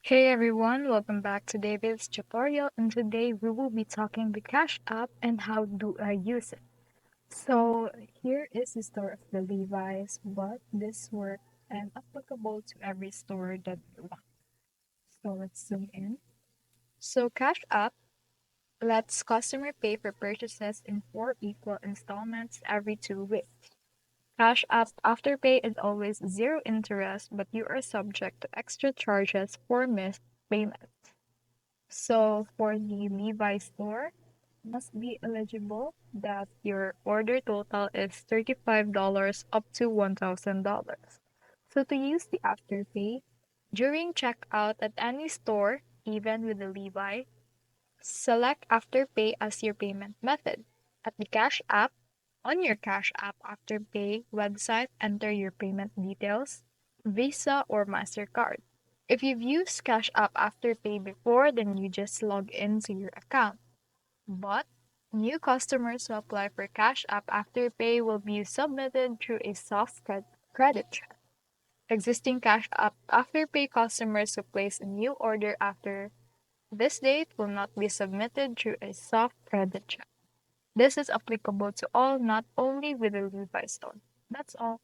Hey everyone, welcome back to David's tutorial, and today we will be talking the Cash App and how do I use it. So here is the store of the Levi's, but this work and applicable to every store that you want. So let's zoom in. So Cash App lets customer pay for purchases in 4 equal installments every 2 weeks. Cash App Afterpay is always zero interest, but you are subject to extra charges for missed payments. So for the Levi store, must be eligible that your order total is $35 up to $1,000. So to use the Afterpay, during checkout at any store, even with the Levi, select Afterpay as your payment method. At the Cash App, on your Cash App Afterpay website, enter your payment details, Visa or MasterCard. If you've used Cash App Afterpay before, then you just log into your account. But new customers who apply for Cash App Afterpay will be submitted through a soft credit check. Existing Cash App Afterpay customers who place a new order after this date will not be submitted through a soft credit check. This is applicable to all, not only with the Levi Store. That's all.